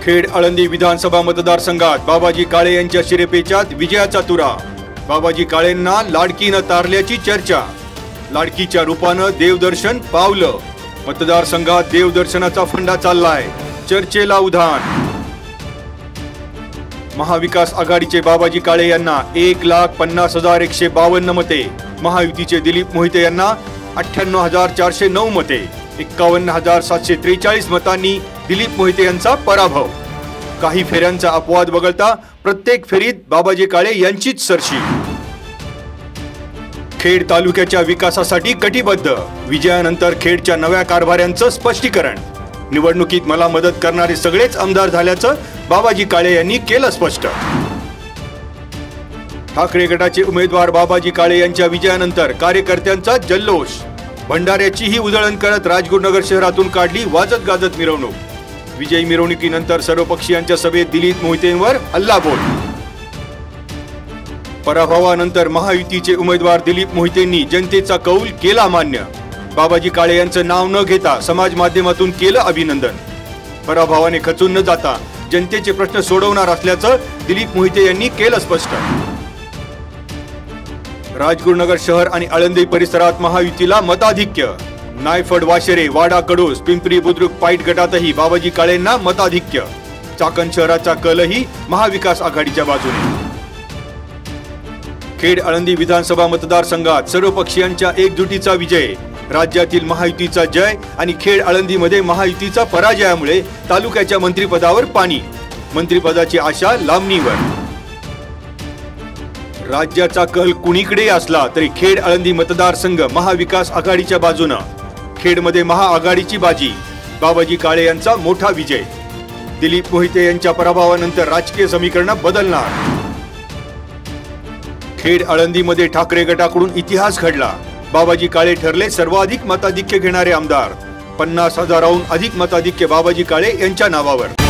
खेड आळंदी विधानसभा मतदारसंघात बाबाजी काळे यांच्या शिरेपेचात विजयाचा तुरा। बाबाजी काळेंना लाडकीनं तारल्याची चर्चा। लाडकीच्या रूपानं देवदर्शन पावलं। मतदारसंघात देवदर्शनाचा फंडा चाललाय, चर्चेला उधाण। महाविकास आघाडीचे बाबाजी काळे यांना 1,50,152 मते, महायुतीचे दिलीप मोहिते यांना 98,409 मते, 51,743 मतांनी दिलीप मोहिते यांचा पराभव। काही फेऱ्यांचा अपवाद वगळता प्रत्येक फेरीत बाबाजी काळे यांचीच सरशी। खेड तालुक्याच्या विकासासाठी कटिबद्ध, विजयानंतर खेडच्या नव्या कारभाऱ्यांचं स्पष्टीकरण। निवडणुकीत मला मदत करणारे सगळेच आमदार झाल्याचं बाबाजी काळे यांनी केलं स्पष्ट। ठाकरे गटाचे उमेदवार बाबाजी काळे यांच्या विजयानंतर कार्यकर्त्यांचा जल्लोष। भंडाऱ्याचीही उधळण करत राजगुरुनगर शहरातून काढली वाजत गाजत मिरवणूक। विजयी मिरवणुकीनंतर सर्वपक्षीयांच्या सभेत दिलीप मोहितेंवर हल्लाबोल। पराभवानंतर महायुतीचे उमेदवार दिलीप मोहितेंनी जनतेचा कौल केला मान्य। बाबाजी काळे यांचं नाव न घेता समाज माध्यमातून केलं अभिनंदन। पराभवाने खचून न जाता जनतेचे प्रश्न सोडवणार असल्याचं दिलीप मोहिते यांनी केलं स्पष्ट। राजगुरुनगर शहर आणि आळंदी परिसरात महायुतीला मताधिक्य। नायफड वाशेरे, वाडा कडूस, पिंपरी बुद्रुक पाईट गटातही बाबाजी काळेंना मताधिक्य। चाकण शहराचा कलही महाविकास आघाडीच्या बाजूने। खेड आळंदी विधानसभा मतदारसंघात सर्वपक्षीयांच्या एकजुटीचा विजय। राज्यातील महायुतीचा जय आणि खेड आळंदीमध्ये महायुतीचा पराजयामुळे तालुक्याच्या मंत्रिपदावर पाणी। मंत्रिपदाची आशा लांबणीवर। राज्याचा कल कुणीकडे असला तरी खेड आळंदी मतदारसंघ महाविकास आघाडीच्या बाजूने। खेडमध्ये महाआघाडीची बाजी। बाबाजी काळे यांचा मोठा विजय। दिलीप मोहिते यांच्या पराभवानंतर राजकीय समीकरण बदलणार। खेड आळंदीमध्ये ठाकरे गटाकडून इतिहास घडला। बाबाजी काळे ठरले सर्वाधिक मताधिक्य घेणारे आमदार। 50,000हून अधिक मताधिक्य बाबाजी काळे यांच्या नावावर।